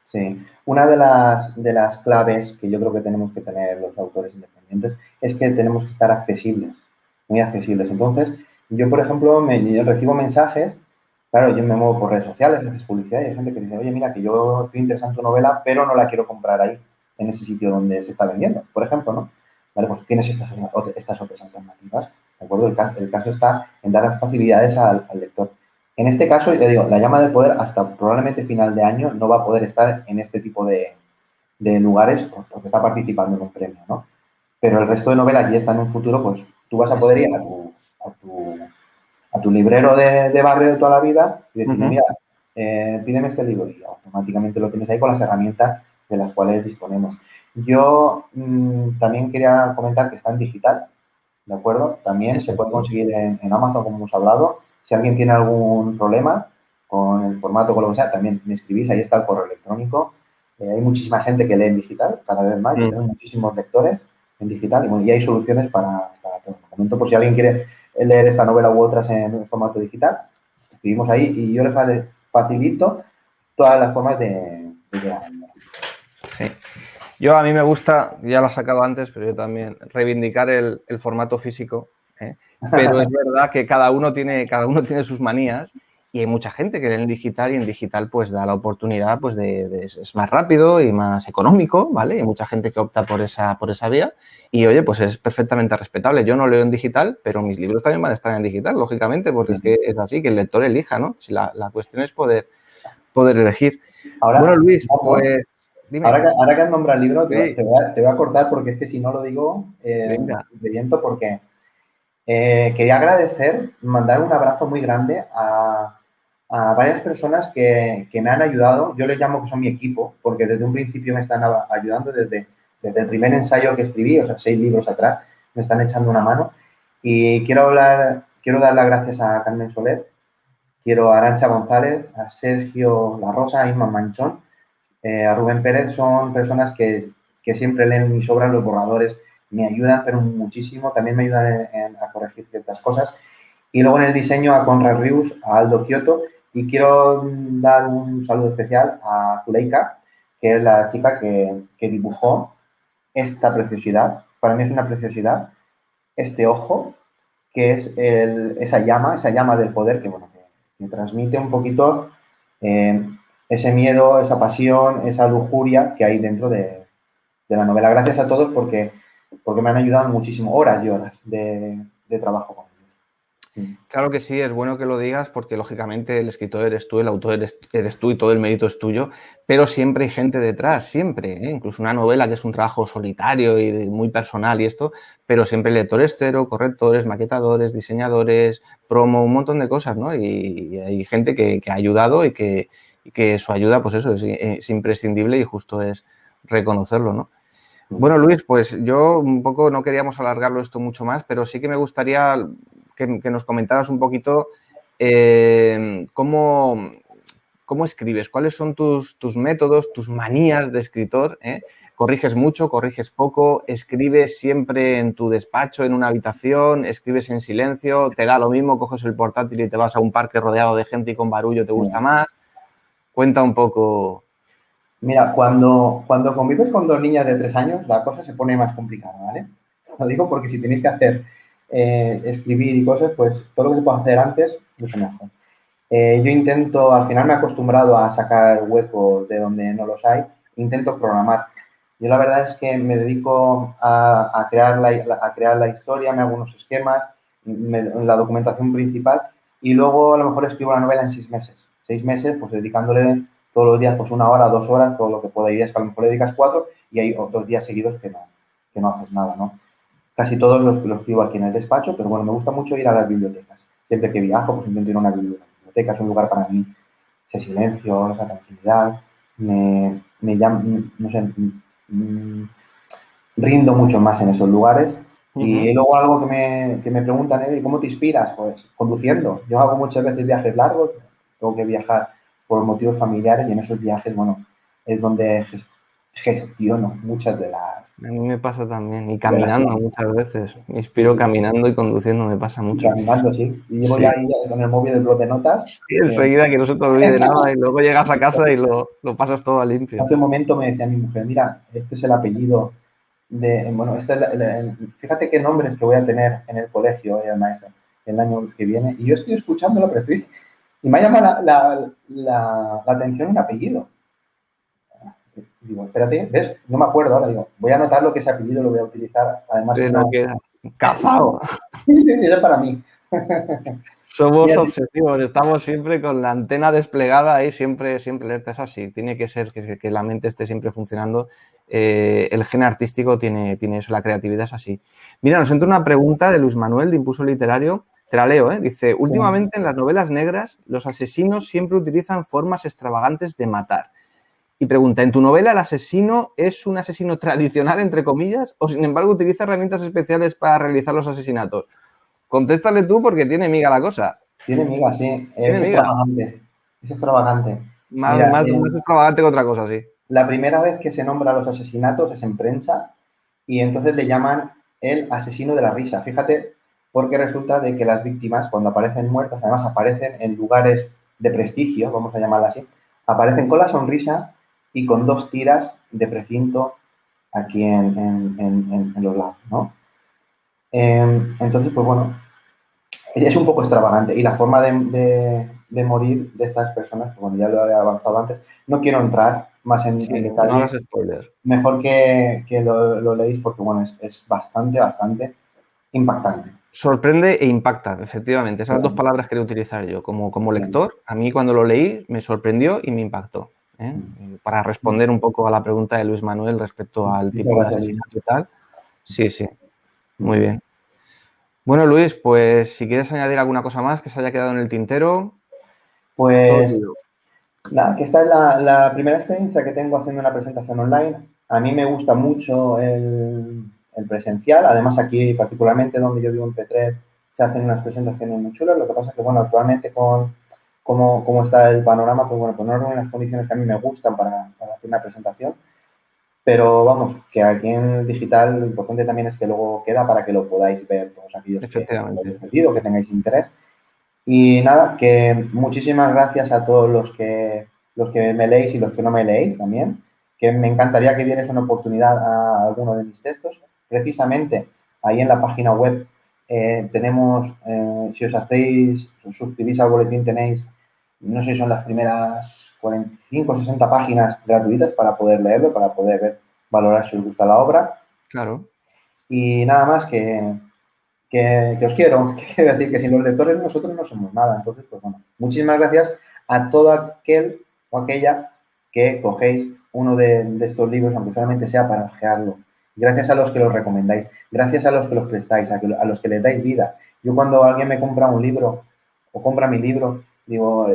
C: Sí. Una de las claves que yo creo que tenemos que tener los autores independientes es que tenemos que estar accesibles, muy accesibles. Entonces, yo, por ejemplo, yo recibo mensajes. Claro, yo me muevo por redes sociales, haces publicidad y hay gente que dice, oye, mira, que yo estoy interesado en tu novela, pero no la quiero comprar ahí, en ese sitio donde se está vendiendo, por ejemplo, ¿no? Vale, pues tienes estas otras alternativas, ¿de acuerdo? El caso está en dar facilidades al lector. En este caso, yo digo, La llama del poder hasta probablemente final de año no va a poder estar en este tipo de lugares porque está participando en un premio, ¿no? Pero el resto de novelas ya está en un futuro, pues tú vas a poder ir a tu librero de barrio de toda la vida y decir, mira, pídeme este libro y automáticamente lo tienes ahí con las herramientas de las cuales disponemos. Yo también quería comentar que está en digital, ¿de acuerdo? También se puede conseguir en Amazon, como hemos hablado. Si alguien tiene algún problema con el formato, con lo que sea, también me escribís, ahí está el correo electrónico. Hay muchísima gente que lee en digital, cada vez más, tenemos muchísimos lectores en digital y hay soluciones para todo. Comento por si alguien quiere leer esta novela u otras en formato digital, escribimos ahí y yo les facilito todas las formas de llegar.
B: Sí. Yo a mí me gusta, ya lo he sacado antes, pero yo también, reivindicar el formato físico, ¿eh? Pero es verdad que cada uno tiene sus manías y hay mucha gente que lee en digital y en digital pues da la oportunidad pues es más rápido y más económico, ¿vale? Hay mucha gente que opta por esa vía y oye, pues es perfectamente respetable. Yo no leo en digital, pero mis libros también van a estar en digital, lógicamente, porque es que es así, que el lector elija, ¿no? Si la cuestión es poder elegir.
C: Ahora,
B: bueno, Luis, pues dime.
C: Ahora que has nombrado el libro,
B: Sí,
C: te voy a cortar porque es que si no lo digo,
B: venga.
C: te viento porque quería agradecer, mandar un abrazo muy grande a varias personas que me han ayudado. Yo les llamo que son mi equipo, porque desde un principio me están ayudando, desde el primer ensayo que escribí, o sea, 6 libros atrás, me están echando una mano. Y quiero dar las gracias a Carmen Soler, quiero a Arantxa González, a Sergio La Rosa, a Inma Manchón, a Rubén Pérez. Son personas que siempre leen mis obras, los borradores, me ayudan, pero muchísimo. También me ayudan a corregir ciertas cosas. Y luego en el diseño a Conrad Rius, a Aldo Kioto. Y quiero dar un saludo especial a Zuleika, que es la chica que dibujó esta preciosidad. Para mí es una preciosidad. Este ojo, que es esa llama del poder que, bueno, que transmite un poquito ese miedo, esa pasión, esa lujuria que hay dentro de la novela. Gracias a todos porque me han ayudado muchísimo, horas y horas de trabajo con ellos.
B: Claro que sí, es bueno que lo digas porque lógicamente el escritor eres tú, el autor eres tú y todo el mérito es tuyo, pero siempre hay gente detrás, siempre, ¿eh? Incluso una novela que es un trabajo solitario y muy personal y esto, pero siempre lectores cero, correctores, maquetadores, diseñadores, promo, un montón de cosas, ¿no? Y hay gente que ha ayudado y que su ayuda, pues eso, es imprescindible y justo es reconocerlo, ¿no? Bueno, Luis, pues yo un poco no queríamos alargarlo esto mucho más, pero sí que me gustaría que nos comentaras un poquito cómo escribes, cuáles son tus métodos, tus manías de escritor, ¿eh? ¿Corriges mucho, corriges poco? ¿Escribes siempre en tu despacho, en una habitación? ¿Escribes en silencio? ¿Te da lo mismo? ¿Coges el portátil y te vas a un parque rodeado de gente y con barullo te gusta más? Cuenta un poco.
C: Mira, cuando convives con 2 niñas de 3 años, la cosa se pone más complicada, ¿vale? Lo digo porque si tenéis que hacer escribir y cosas, pues todo lo que puedo hacer antes, mucho mejor. Yo intento, al final me he acostumbrado a sacar huecos de donde no los hay, intento programar. Yo la verdad es que me dedico a crear la historia, me hago unos esquemas, la documentación principal y luego a lo mejor escribo la novela en 6 meses. 6 meses, pues dedicándole todos los días pues 1 hora, 2 horas, todo lo que pueda. Hay días que a lo mejor le dedicas 4 y hay otros días seguidos que no haces nada, ¿no? Casi todos los escribo aquí en el despacho, pero bueno, me gusta mucho ir a las bibliotecas. Siempre que viajo, pues intento ir a una biblioteca. Es un lugar para mí, ese silencio, esa tranquilidad, me llama, no sé, rindo mucho más en esos lugares. Y luego algo que me preguntan, ¿cómo te inspiras? Pues conduciendo. Yo hago muchas veces viajes largos, tengo que viajar por motivos familiares y en esos viajes, bueno, es donde gestiono muchas de las...
B: A mí me pasa también, y caminando muchas veces. Me inspiro caminando y conduciendo, me pasa mucho.
C: Caminando, sí. Y llevo
B: Sí.
C: ya ahí con el móvil el blog de notas.
B: Y enseguida que no se te olvide nada y luego llegas a casa y lo pasas todo a limpio.
C: Hace un momento me decía mi mujer, mira, este es el apellido bueno, fíjate qué nombres que voy a tener en el colegio, el maestro, el año que viene. Y yo estoy escuchándolo, pero y me ha llamado la atención un apellido. Digo, espérate, ¿ves? No me acuerdo ahora. Digo, voy a anotar lo que ese apellido lo voy a utilizar. Además,
B: No queda. Cazao.
C: Eso es para mí.
B: Somos obsesivos, estamos siempre con la antena desplegada ahí, siempre alerta. Es así, tiene que ser que la mente esté siempre funcionando. El gen artístico tiene eso, la creatividad es así. Mira, nos entra una pregunta de Luis Manuel, de Impulso Literario. Te la leo, ¿eh? Dice, últimamente en las novelas negras los asesinos siempre utilizan formas extravagantes de matar. Y pregunta, ¿en tu novela el asesino es un asesino tradicional, entre comillas, o sin embargo utiliza herramientas especiales para realizar los asesinatos? Contéstale tú porque tiene miga la cosa.
C: Tiene miga, sí. Es extravagante. Es extravagante.
B: Más extravagante que otra cosa, sí.
C: La primera vez que se nombra los asesinatos es en prensa y entonces le llaman el asesino de la risa. Fíjate, porque resulta de que las víctimas, cuando aparecen muertas, además aparecen en lugares de prestigio, vamos a llamarla así, aparecen con la sonrisa y con 2 tiras de precinto aquí en los lados, ¿no? Entonces, pues bueno, es un poco extravagante. Y la forma de morir de estas personas, pues bueno, ya lo he avanzado antes, no quiero entrar más en detalle.
B: No hagas spoilers.
C: Mejor que lo leéis porque, bueno, es bastante impactante.
B: Sorprende e impacta, efectivamente. Esas 2 palabras quería utilizar yo. Como lector, a mí cuando lo leí me sorprendió y me impactó. para responder un poco a la pregunta de Luis Manuel respecto al tipo de asesinato y tal. Sí, sí, muy bien. Bueno, Luis, pues si quieres añadir alguna cosa más que se haya quedado en el tintero.
C: Pues nada, que esta es la primera experiencia que tengo haciendo una presentación online. A mí me gusta mucho el presencial. Además, aquí, particularmente donde yo vivo en Petrer, se hacen unas presentaciones muy chulas. Lo que pasa es que, bueno, actualmente con cómo está el panorama, pues bueno, pues no son las condiciones que a mí me gustan para hacer una presentación. Pero vamos, que aquí en el digital lo importante también es que luego queda para que lo podáis ver todos aquellos que hayáis pedido, que tengáis interés. Y nada, que muchísimas gracias a todos los que me leéis y los que no me leéis también, que me encantaría que dierais una oportunidad a alguno de mis textos. Precisamente ahí en la página web tenemos, si os suscribís al boletín tenéis, no sé si son las primeras 45 o 60 páginas gratuitas para poder leerlo, para poder valorar si os gusta la obra.
B: Claro.
C: Y nada más que os quiero, que quiero decir que sin los lectores nosotros no somos nada. Entonces, pues bueno, muchísimas gracias a todo aquel o aquella que cogéis uno de estos libros, aunque solamente sea para ojearlo. Gracias a los que los recomendáis, gracias a los que los prestáis, a los que les dais vida. Yo cuando alguien me compra un libro o compra mi libro, digo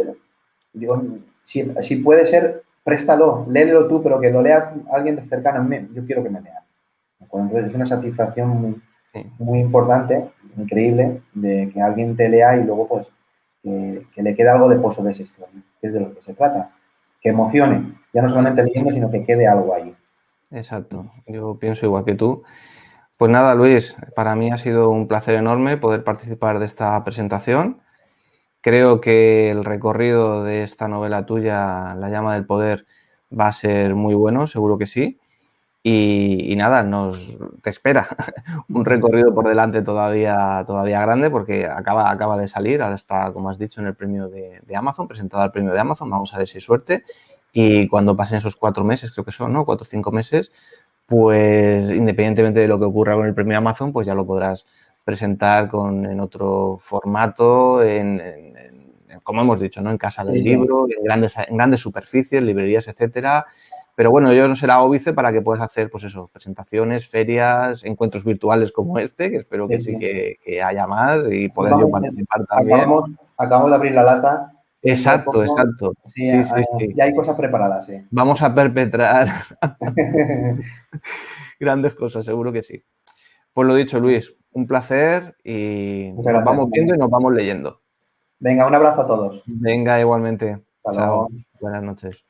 C: si puede ser, préstalo, léelo tú, pero que lo lea alguien de cercano a mí. Yo quiero que me lea. Entonces es una satisfacción muy importante, increíble, de que alguien te lea y luego pues que le quede algo de pozo de esa historia, que es de lo que se trata. Que emocione, ya no solamente leyendo, sino que quede algo ahí.
B: Exacto, yo pienso igual que tú. Pues nada, Luis, para mí ha sido un placer enorme poder participar de esta presentación. Creo que el recorrido de esta novela tuya, La llama del poder, va a ser muy bueno, seguro que sí. Y nada, te espera un recorrido por delante todavía grande porque acaba de salir, ahora está, como has dicho, en el premio de Amazon, presentado al premio de Amazon, vamos a ver si hay suerte. Y cuando pasen esos 4 meses, creo que son, ¿no? 4 o 5 meses, pues independientemente de lo que ocurra con el premio de Amazon, pues ya lo podrás presentar en otro formato, como hemos dicho, ¿no? En Casa del Libro, en grandes superficies, librerías, etcétera. Pero bueno, yo no será óbice para que puedas hacer, pues eso, presentaciones, ferias, encuentros virtuales como este, que espero que sí que haya más y poder yo participar también.
C: Acabamos de abrir la lata.
B: Exacto.
C: Sí, ya hay cosas preparadas, sí.
B: Vamos a perpetrar grandes cosas, seguro que sí. Pues lo dicho, Luis, un placer y nos vamos viendo y nos vamos leyendo.
C: Venga, un abrazo a todos.
B: Venga, igualmente.
C: Hasta
B: Chao.
C: luego.
B: Buenas noches.